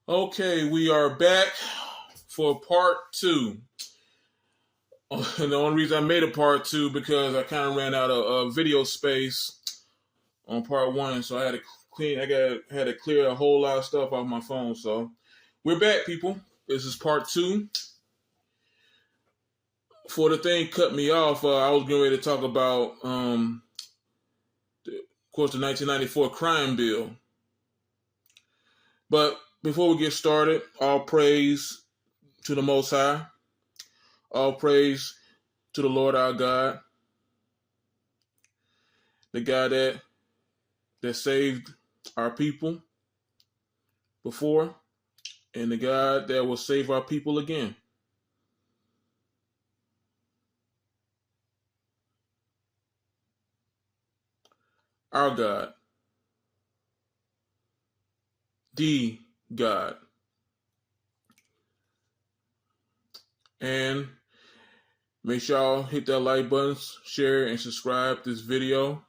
Okay, we are back for part two. And the only reason I made a part two because I kind of ran out of video space on part one, so I had to had to clear a whole lot of stuff off my phone. So we're back, people. This is part two. Before the thing cut me off, I was getting ready to talk about, of course, the 1994 crime bill. But before we get started, all praise to the Most High. All praise to the Lord our God, the God that saved our people before, and the God that will save our people again. Our God, the God. And make sure y'all hit that like button, share, and subscribe to this video.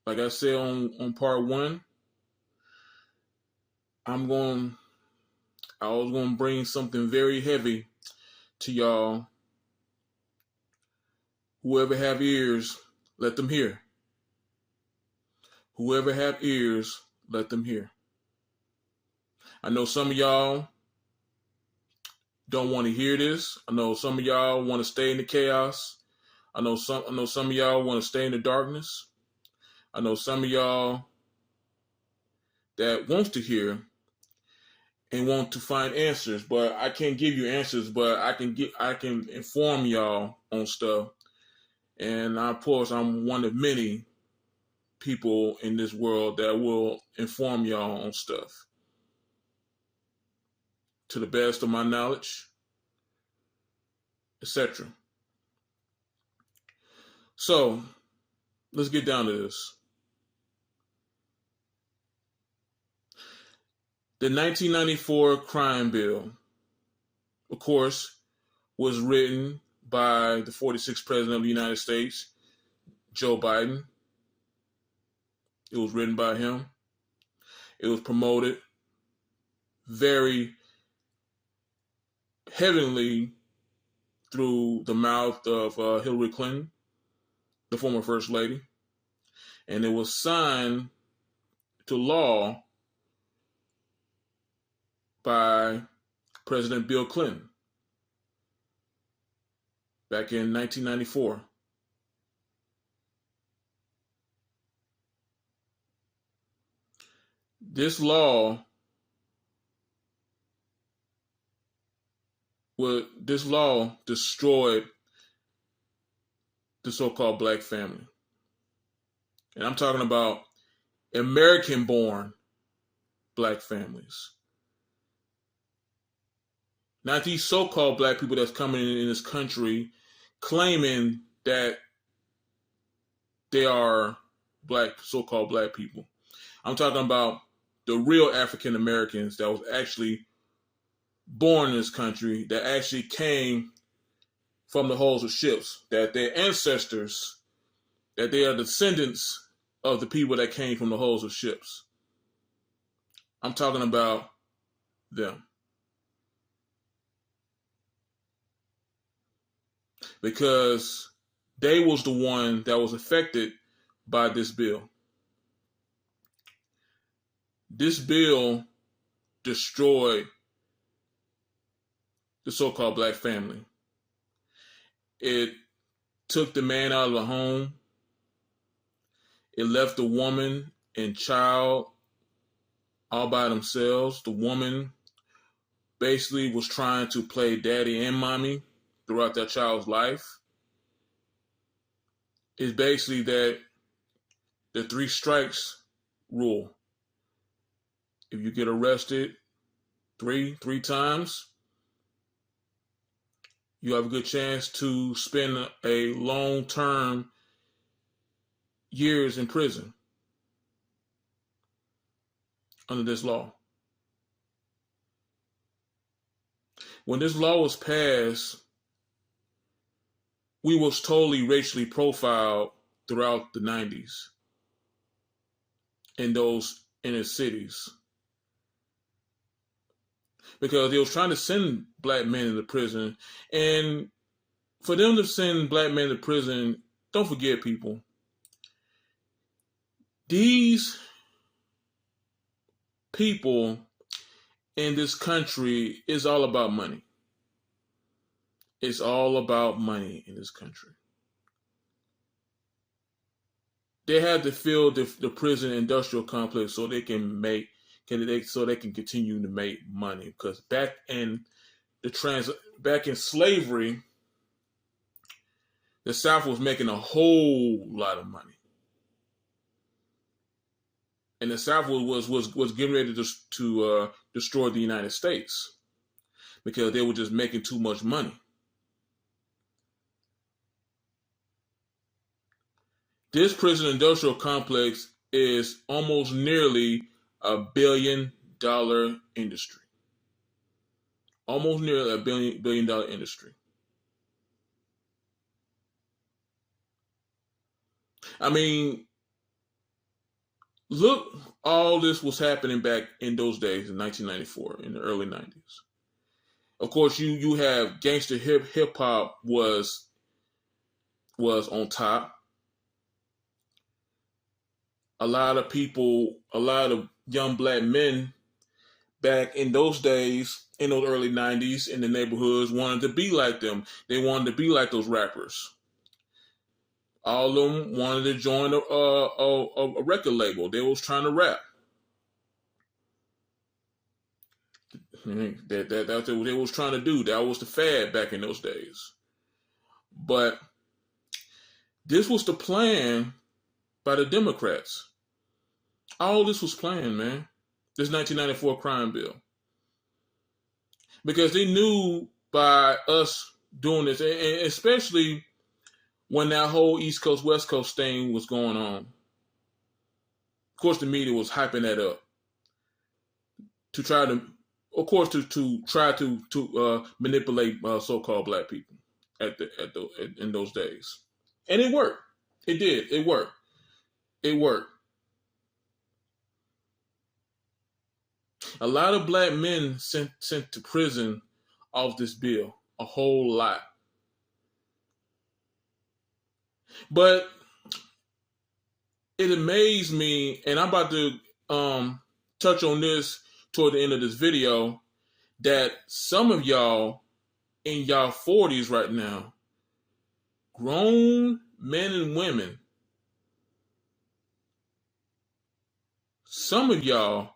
Like I said on part one, I was going to bring something very heavy to y'all. Whoever have ears, let them hear. Whoever have ears, let them hear. I know some of y'all don't want to hear this. I know some of y'all want to stay in the chaos. I know some of y'all want to stay in the darkness. I know some of y'all that wants to hear and want to find answers, but I can't give you answers, but I can inform y'all on stuff. And of course, I'm one of many people in this world that will inform y'all on stuff to the best of my knowledge, etc. So let's get down to this. The 1994 crime bill, of course, was written by the 46th president of the United States, Joe Biden. It was written by him. It was promoted very heavily through the mouth of Hillary Clinton, the former First Lady. And it was signed to law by President Bill Clinton back in 1994. This law destroyed the so-called black family. And I'm talking about American-born black families. Not these so-called black people that's coming in this country claiming that they are black, so-called black people. I'm talking about the real African Americans that was actually born in this country, that actually came from the hulls of ships, that their ancestors, that they are descendants of the people that came from the hulls of ships. I'm talking about them. Because they was the one that was affected by this bill. This bill destroyed the so-called black family. It took the man out of the home. It left the woman and child all by themselves. The woman basically was trying to play daddy and mommy throughout that child's life. It's basically that the 3 strikes rule. If you get arrested three times, you have a good chance to spend a long-term years in prison under this law. When this law was passed, we was totally racially profiled throughout the 90s in those inner cities. because they was trying to send black men into prison. And for them to send black men to prison, don't forget, people, these people in this country is all about money. It's all about money in this country. They had to fill the prison industrial complex so they can continue to make money. Because back in slavery, the South was making a whole lot of money, and the South was getting ready to destroy the United States because they were just making too much money. This prison industrial complex is almost nearly $1 billion industry. Almost nearly a $1 billion industry. I mean, look, all this was happening back in those days in 1994, in the early 90s. Of course, you have gangster hip hop was on top. A lot of young black men back in those days, in those early 90s, in the neighborhoods, wanted to be like them. They wanted to be like those rappers. All of them wanted to join a record label. They was trying to rap. That's what they was trying to do. That was the fad back in those days. But this was the plan by the Democrats. All this was planned, man. This 1994 crime bill. Because they knew by us doing this, and especially when that whole East Coast, West Coast thing was going on. Of course, the media was hyping that up to try to manipulate so-called black people in those days. And it worked. It did. It worked. It worked. A lot of black men sent to prison off this bill. A whole lot. But it amazed me, and I'm about to touch on this toward the end of this video, that some of y'all in y'all 40s right now, grown men and women, some of y'all,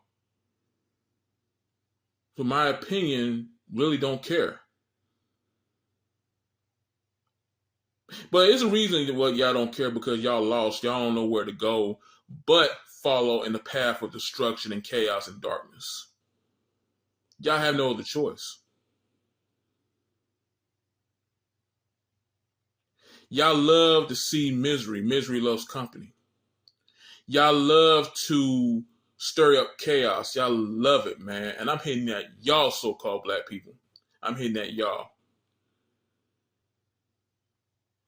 for my opinion, really don't care. But it's a reason why y'all don't care, because y'all lost. Y'all don't know where to go but follow in the path of destruction and chaos and darkness. Y'all have no other choice. Y'all love to see misery. Misery loves company. Y'all love to stir up chaos. Y'all love it, man. And I'm hitting at y'all so-called black people. I'm hitting at y'all.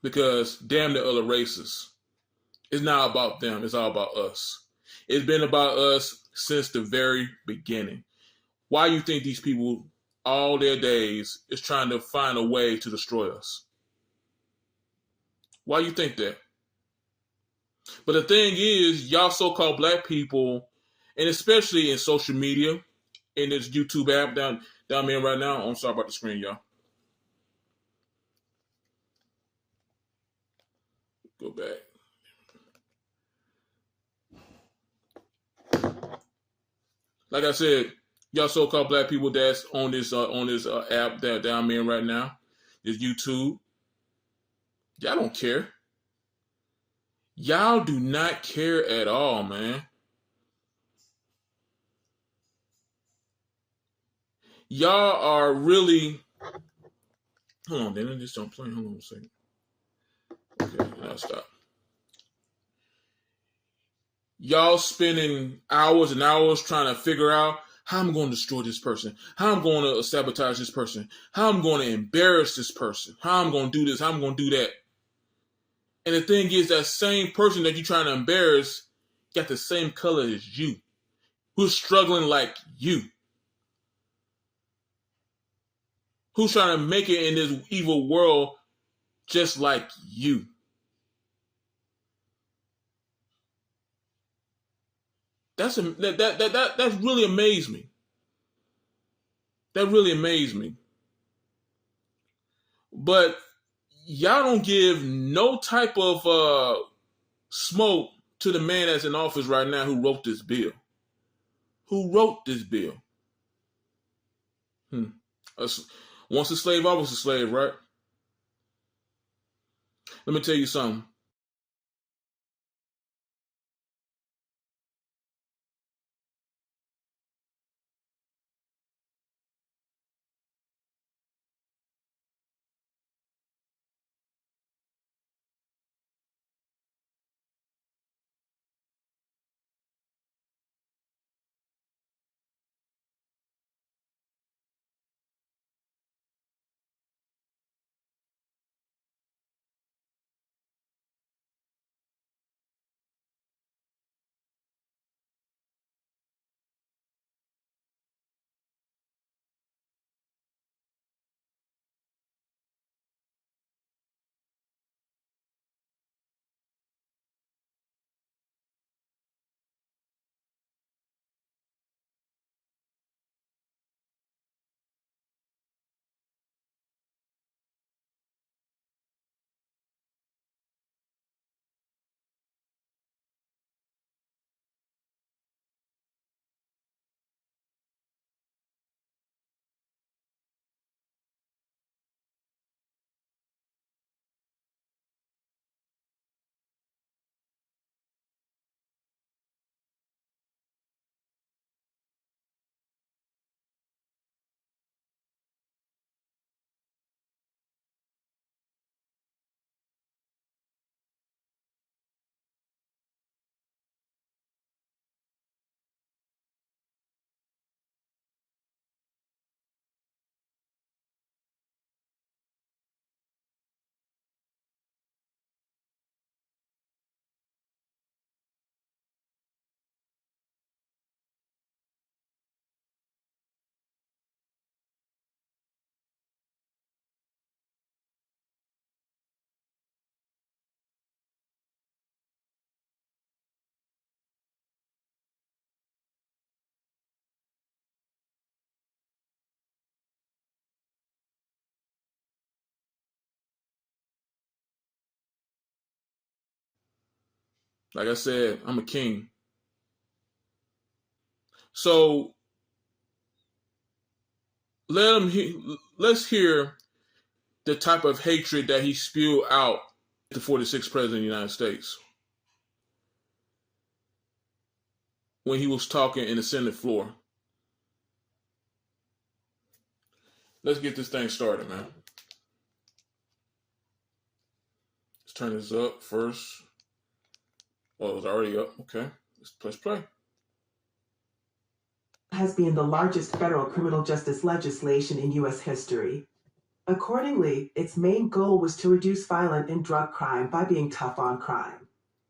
Because damn the other races. It's not about them. It's all about us. It's been about us since the very beginning. Why you think these people, all their days, is trying to find a way to destroy us? Why you think that? But the thing is, y'all so-called black people, and especially in social media, in this YouTube app down there right now. I'm sorry about the screen, y'all. Go back. Like I said, y'all so-called black people that's on this app that I'm in right now, this YouTube, y'all don't care. Y'all do not care at all, man. Y'all are really... Hold on, then. Just don't play. Hold on a second. Okay, now stop. Y'all spending hours and hours trying to figure out how I'm going to destroy this person, how I'm going to sabotage this person, how I'm going to embarrass this person, how I'm going to do this, how I'm going to do that. And the thing is, that same person that you're trying to embarrass got the same color as you, who's struggling like you. who's trying to make it in this evil world just like you. That really amazed me. That really amazed me. But y'all don't give no type of smoke to the man that's in office right now who wrote this bill. Who wrote this bill? Once a slave, always a slave, right? Let me tell you something. Like I said, I'm a king. So let's hear the type of hatred that he spewed out the 46th president of the United States when he was talking in the Senate floor. Let's get this thing started, man. Let's turn this up first. Oh, it was already up. Okay. Let's play. Has been the largest federal criminal justice legislation in U.S. history. Accordingly, its main goal was to reduce violent and drug crime by being tough on crime.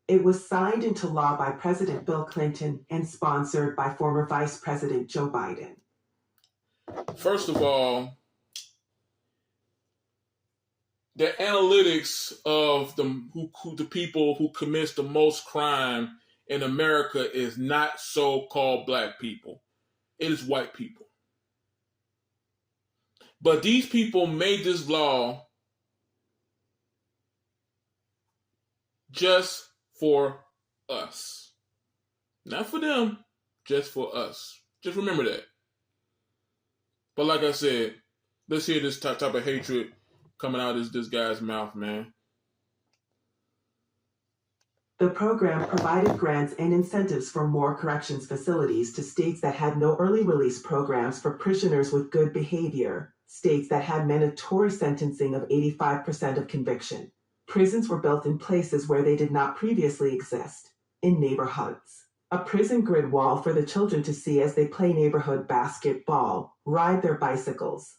It was signed into law by President Bill Clinton and sponsored by former Vice President Joe Biden. First of all, the analytics of the people who commits the most crime in America is not so-called black people. It is white people. But these people made this law just for us. Not for them, just for us. Just remember that. But like I said, let's hear this type of hatred coming out of this guy's mouth, man. The program provided grants and incentives for more corrections facilities to states that had no early release programs for prisoners with good behavior, states that had mandatory sentencing of 85% of conviction. Prisons were built in places where they did not previously exist, in neighborhoods. A prison grid wall for the children to see as they play neighborhood basketball, ride their bicycles.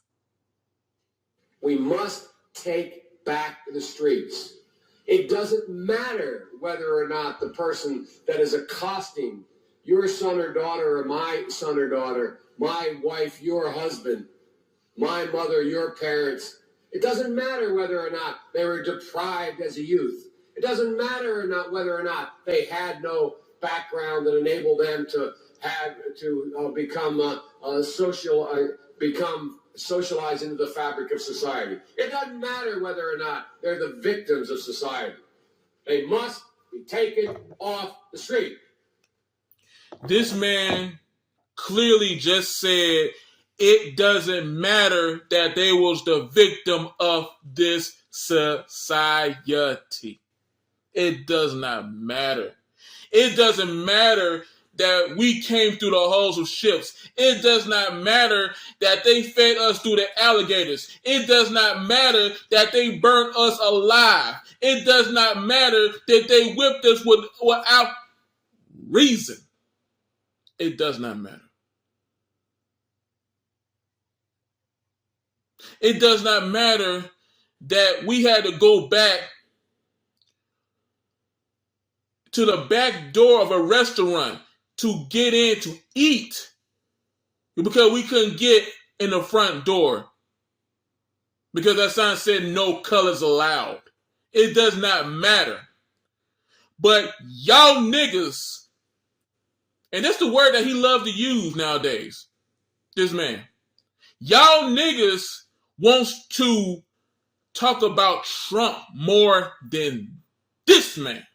We must take back the streets. It doesn't matter whether or not the person that is accosting your son or daughter or my son or daughter, my wife, your husband, my mother, your parents. It doesn't matter whether or not they were deprived as a youth. It doesn't matter or not whether or not they had no background that enabled them to become socialized into the fabric of society. It doesn't matter whether or not they're the victims of society. They must be taken off the street. This man clearly just said it doesn't matter that they was the victim of this society. It does not matter. It doesn't matter that we came through the hulls of ships. It does not matter that they fed us through the alligators. It does not matter that they burnt us alive. It does not matter that they whipped us without reason. It does not matter. It does not matter that we had to go back to the back door of a restaurant to get in to eat because we couldn't get in the front door because that sign said no colors allowed. It does not matter. But y'all niggas, and that's the word that he loves to use nowadays, this man. Y'all niggas wants to talk about Trump more than this man.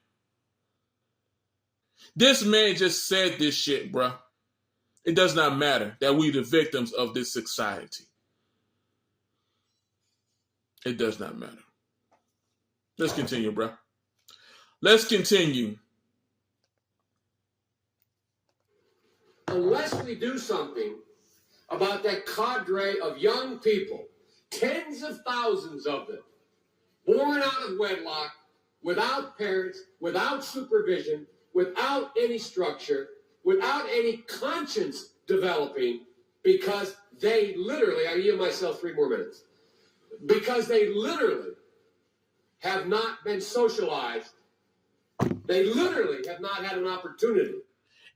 This man just said this shit, bruh. It does not matter that we the victims of this society. It does not matter. Let's continue, bruh. Let's continue. Unless we do something about that cadre of young people, tens of thousands of them, born out of wedlock, without parents, without supervision, without any structure, without any conscience developing, because they literally, I yield myself 3 more minutes, because they literally have not been socialized. They literally have not had an opportunity.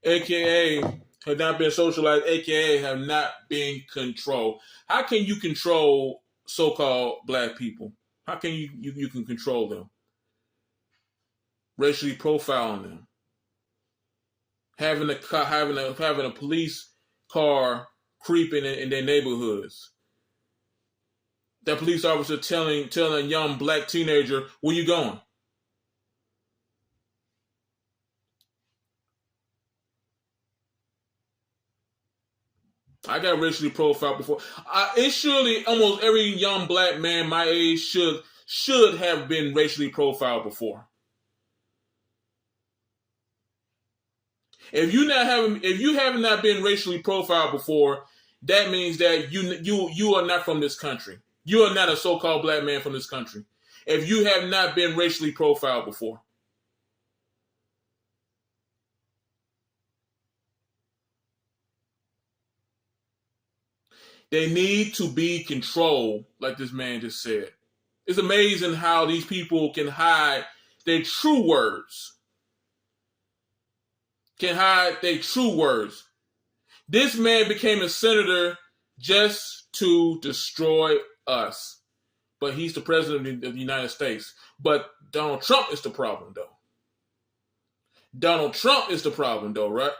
AKA have not been socialized, AKA have not been controlled. How can you control so-called black people? How can you can control them? Racially profiling them. Having a police car creeping in their neighborhoods. That police officer telling a young black teenager, where you going? I got racially profiled before. It surely almost every young black man my age should have been racially profiled before. If you have not been racially profiled before, that means that you are not from this country. You are not a so-called black man from this country. If you have not been racially profiled before. They need to be controlled, like this man just said. It's amazing how these people can hide their true words. This man became a senator just to destroy us. But he's the president of the United States. But Donald Trump is the problem, though. Right?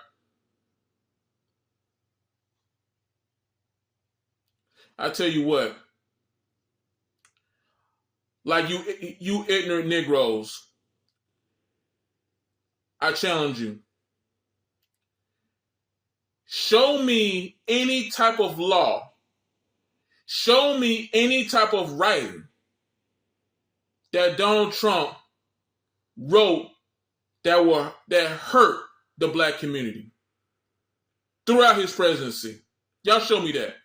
I tell you what. Like you ignorant Negroes, I challenge you. Show me any type of law. Show me any type of writing that Donald Trump wrote that hurt the black community throughout his presidency. Y'all show me that.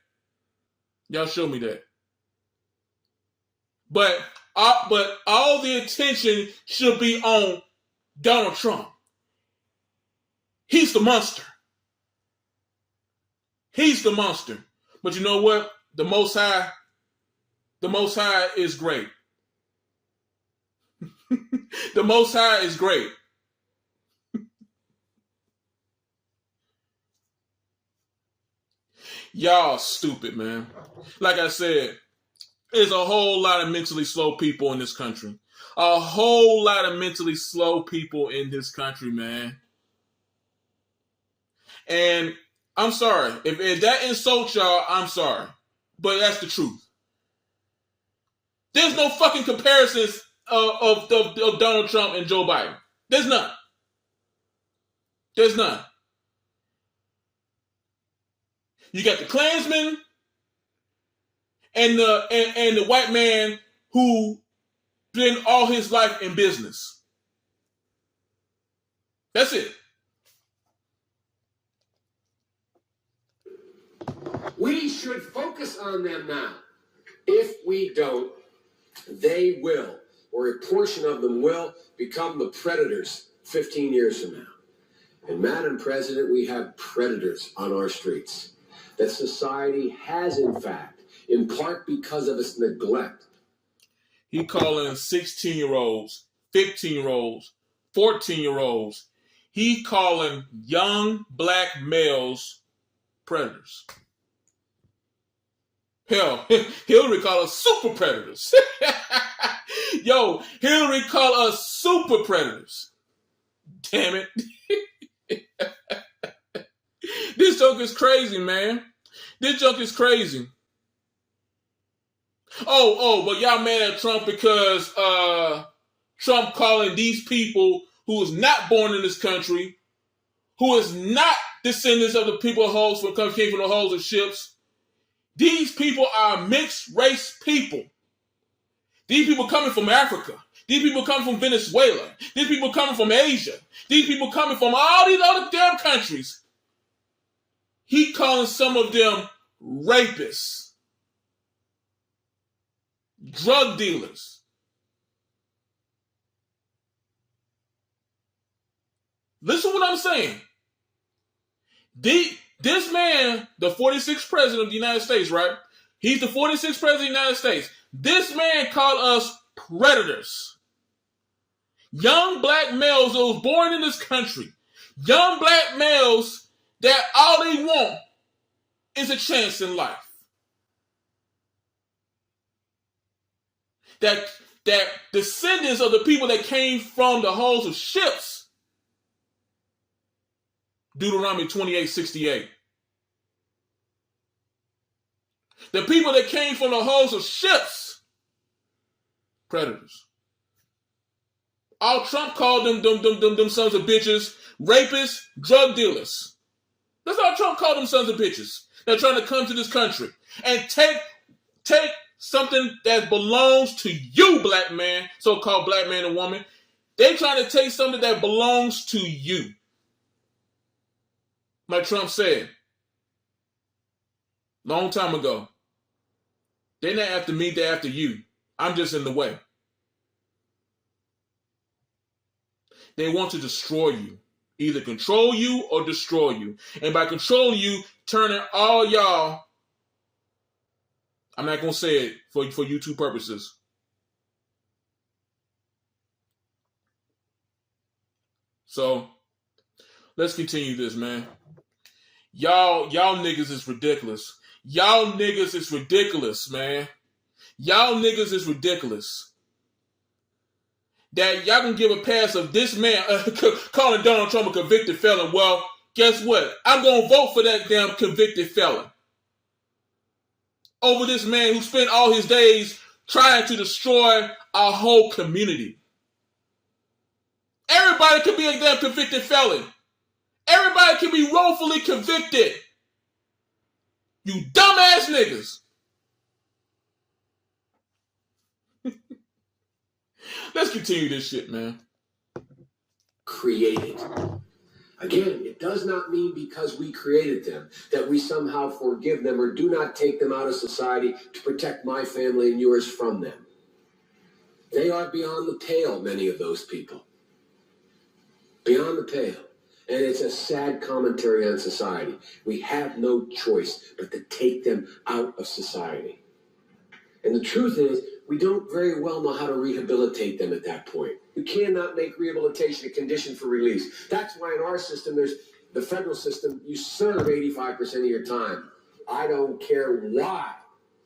But all the attention should be on Donald Trump. He's the monster. But you know what? The Most High is great. The Most High is great. Y'all stupid, man. Like I said, there's a whole lot of mentally slow people in this country. A whole lot of mentally slow people in this country, man. And I'm sorry. If that insults y'all, I'm sorry. But that's the truth. There's no fucking comparisons of Donald Trump and Joe Biden. There's none. There's none. You got the Klansman and the white man who spent all his life in business. That's it. We should focus on them now. If we don't, they will, or a portion of them will, become the predators 15 years from now. And Madam President, we have predators on our streets that society has, in fact, in part because of its neglect. He calling 16-year-olds, 15-year-olds, 14-year-olds. He calling young black males predators. Hell, Hillary call us super predators. Yo, Hillary call us super predators. Damn it. This joke is crazy, man. This joke is crazy. But y'all mad at Trump because Trump calling these people who is not born in this country, who is not descendants of the people who came from the hulls of ships. These people are mixed race people. These people coming from Africa. These people coming from Venezuela. These people coming from Asia. These people coming from all these other damn countries. He calling some of them rapists, drug dealers. Listen to what I'm saying. This man, the 46th president of the United States, right? He's the 46th president of the United States. This man called us predators. Young black males that was born in this country. Young black males that all they want is a chance in life. That descendants of the people that came from the hulls of ships. Deuteronomy 28:68. The people that came from the hulls of ships, predators. All Trump called them sons of bitches, rapists, drug dealers. That's all Trump called them sons of bitches. They're trying to come to this country and take something that belongs to you, black man, so-called black man and woman. They're trying to take something that belongs to you. Like Trump said, long time ago, they're not after me, they're after you. I'm just in the way. They want to destroy you. Either control you or destroy you. And by controlling you, turning all y'all, I'm not going to say it for YouTube purposes. So, let's continue this, man. Y'all niggas is ridiculous. Y'all niggas is ridiculous, man. Y'all niggas is ridiculous. That y'all can give a pass of this man calling Donald Trump a convicted felon. Well, guess what? I'm going to vote for that damn convicted felon over this man who spent all his days trying to destroy our whole community. Everybody can be a damn convicted felon. Everybody can be wrongfully convicted. You dumbass niggas. Let's continue this shit, man. Created. Again, it does not mean because we created them that we somehow forgive them or do not take them out of society to protect my family and yours from them. They are beyond the pale, many of those people. Beyond the pale. And it's a sad commentary on society. We have no choice but to take them out of society. And the truth is, we don't very well know how to rehabilitate them at that point. You cannot make rehabilitation a condition for release. That's why in our system, there's the federal system, you serve 85% of your time. I don't care why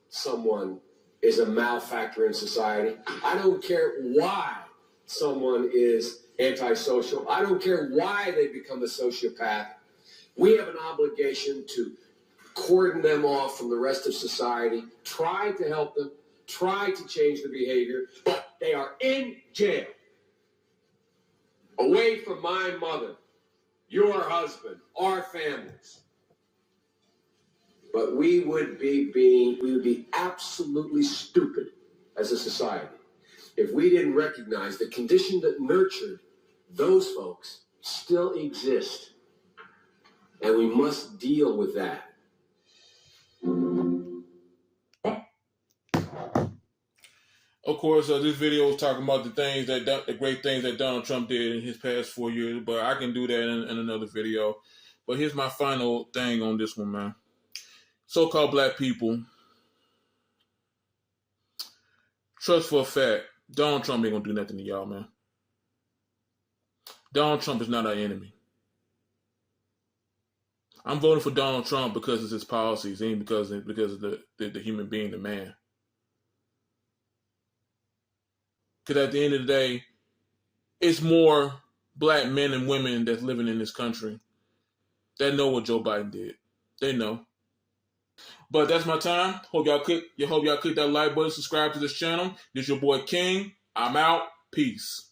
someone is a malefactor in society. I don't care why someone is antisocial. I don't care why they become a sociopath. We have an obligation to cordon them off from the rest of society, try to help them, try to change the behavior, but they are in jail. Away from my mother, your husband, our families. But we would be absolutely stupid as a society if we didn't recognize the condition that nurtured those folks still exist. And we must deal with that. Of course, this video is talking about the great things that Donald Trump did in his past 4 years, but I can do that in another video. But here's my final thing on this one, man. So-called black people, trust for a fact, Donald Trump ain't gonna do nothing to y'all, man. Donald Trump is not our enemy. I'm voting for Donald Trump because of his policies, ain't because of the human being, the man. Because at the end of the day, it's more black men and women that's living in this country that know what Joe Biden did. They know. But that's my time. Hope y'all click that like button, subscribe to this channel. This your boy King. I'm out. Peace.